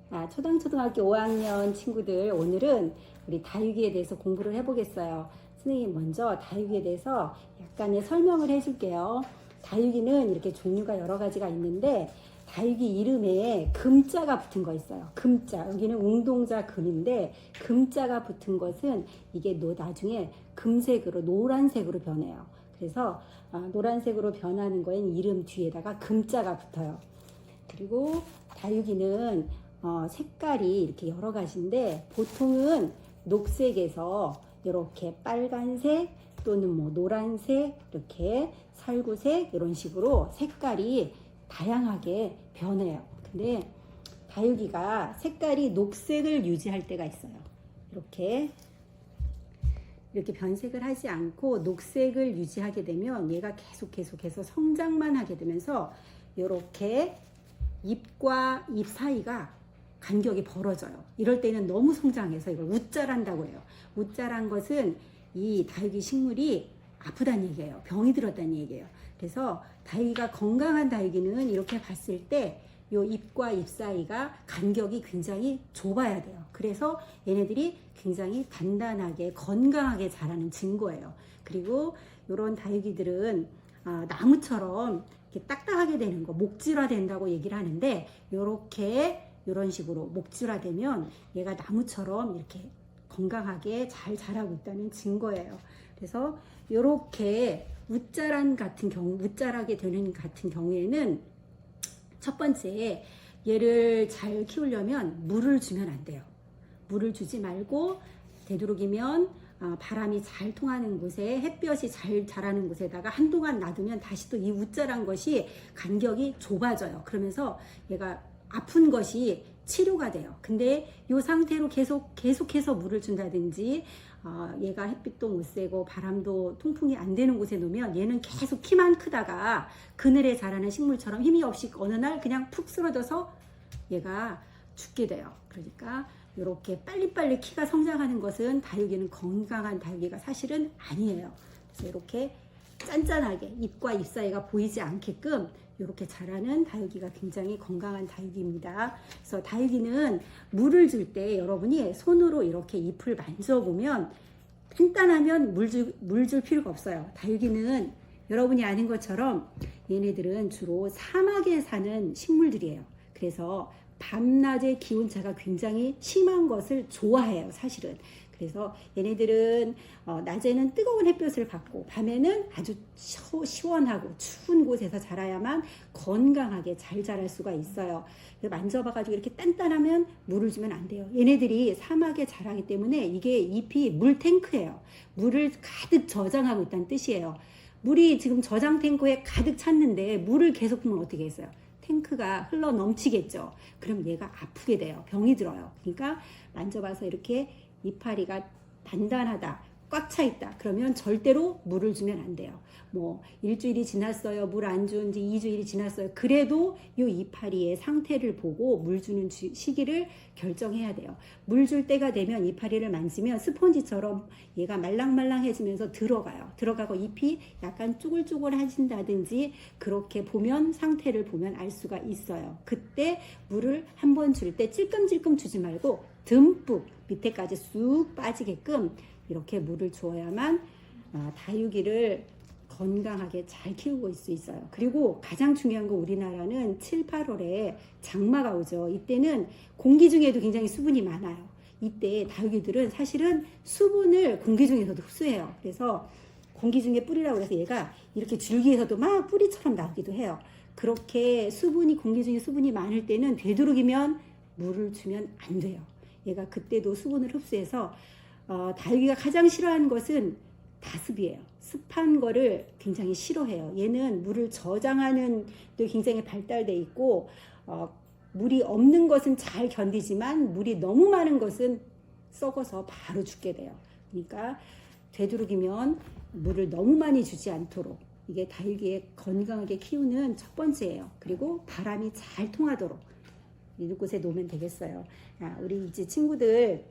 초등학교 5학년 친구들, 오늘은 우리 다육이에 대해서 공부를 해보겠어요. 선생님 먼저 다육이에 대해서 약간의 설명을 해줄게요. 다육이는 이렇게 종류가 여러 가지가 있는데, 다육이 이름에 금자가 붙은 거 있어요. 금자. 여기는 웅동자 금인데, 금자가 붙은 것은 이게 나중에 금색으로, 노란색으로 변해요. 그래서 노란색으로 변하는 거엔 이름 뒤에다가 금자가 붙어요. 그리고 다육이는 색깔이 이렇게 여러 가지인데, 보통은 녹색에서 이렇게 빨간색 또는 뭐 노란색, 이렇게 살구색, 이런 식으로 색깔이 다양하게 변해요. 근데 다육이가 색깔이 녹색을 유지할 때가 있어요. 이렇게 변색을 하지 않고 녹색을 유지하게 되면 얘가 계속해서 성장만 하게 되면서 이렇게 잎과 잎 사이가 간격이 벌어져요. 이럴 때는 너무 성장해서 이걸 웃자란다고 해요. 웃자란 것은 이 다육이 식물이 아프다는 얘기예요. 병이 들었다는 얘기예요. 그래서 다육이가, 건강한 다육이는 이렇게 봤을 때 이 잎과 잎 사이가 간격이 굉장히 좁아야 돼요. 그래서 얘네들이 굉장히 단단하게 건강하게 자라는 증거예요. 그리고 이런 다육이들은 나무처럼 이렇게 딱딱하게 되는 거, 목질화 된다고 얘기를 하는데, 이런 식으로 목질화 되면 얘가 나무처럼 이렇게 건강하게 잘 자라고 있다는 증거예요. 그래서 이렇게 웃자라게 되는 같은 경우에는, 첫 번째, 얘를 잘 키우려면 물을 주면 안 돼요. 물을 주지 말고 되도록이면 바람이 잘 통하는 곳에, 햇볕이 잘 자라는 곳에다가 한동안 놔두면 다시 또 이 웃자란 것이 간격이 좁아져요. 그러면서 얘가 아픈 것이 치료가 돼요. 근데 이 상태로 계속해서 물을 준다든지, 얘가 햇빛도 못 쐬고 바람도 통풍이 안 되는 곳에 놓으면 얘는 계속 키만 크다가 그늘에 자라는 식물처럼 힘이 없이 어느 날 그냥 푹 쓰러져서 얘가 죽게 돼요. 그러니까 이렇게 빨리빨리 키가 성장하는 것은, 다육이는 건강한 다육이가 사실은 아니에요. 그래서 이렇게 짠짠하게 잎과 잎 사이가 보이지 않게끔 이렇게 자라는 다육이가 굉장히 건강한 다육이입니다. 그래서 다육이는 물을 줄 때 여러분이 손으로 이렇게 잎을 만져보면, 단단하면 물 줄 필요가 없어요. 다육이는 여러분이 아는 것처럼 얘네들은 주로 사막에 사는 식물들이에요. 그래서 밤낮의 기온차가 굉장히 심한 것을 좋아해요, 사실은. 그래서 얘네들은 낮에는 뜨거운 햇볕을 받고 밤에는 아주 시원하고 추운 곳에서 자라야만 건강하게 잘 자랄 수가 있어요. 만져봐가지고 이렇게 단단하면 물을 주면 안 돼요. 얘네들이 사막에 자라기 때문에 이게 잎이 물탱크예요. 물을 가득 저장하고 있다는 뜻이에요. 물이 지금 저장 탱크에 가득 찼는데 물을 계속 부으면 어떻게 했어요? 탱크가 흘러 넘치겠죠. 그럼 얘가 아프게 돼요. 병이 들어요. 그러니까 만져봐서 이렇게 이파리가 단단하다, 꽉 차 있다, 그러면 절대로 물을 주면 안 돼요. 뭐 일주일이 지났어요, 물 안 준 지 2주일이 지났어요, 그래도 이 이파리의 상태를 보고 물 주는 시기를 결정해야 돼요. 물 줄 때가 되면 이파리를 만지면 스펀지처럼 얘가 말랑말랑해지면서 들어가고 잎이 약간 쪼글쪼글해진다든지, 그렇게 보면, 상태를 보면 알 수가 있어요. 그때 물을 한 번 줄 때 찔끔찔끔 주지 말고 듬뿍 밑에까지 쑥 빠지게끔 이렇게 물을 주어야만 다육이를 건강하게 잘 키우고 있을 수 있어요. 그리고 가장 중요한 거, 우리나라는 7, 8월에 장마가 오죠. 이때는 공기 중에도 굉장히 수분이 많아요. 이때 다육이들은 사실은 수분을 공기 중에서도 흡수해요. 그래서 공기 중에 뿌리라고 해서 얘가 이렇게 줄기에서도 막 뿌리처럼 나오기도 해요. 그렇게 공기 중에 수분이 많을 때는 되도록이면 물을 주면 안 돼요. 얘가 그때도 수분을 흡수해서, 다육이가 가장 싫어하는 것은 다습이에요. 습한 거를 굉장히 싫어해요. 얘는 물을 저장하는 데 굉장히 발달돼 있고, 물이 없는 것은 잘 견디지만 물이 너무 많은 것은 썩어서 바로 죽게 돼요. 그러니까 되도록이면 물을 너무 많이 주지 않도록, 이게 다육이의 건강하게 키우는 첫 번째예요. 그리고 바람이 잘 통하도록 이곳에 놓으면 되겠어요. 우리 이제 친구들,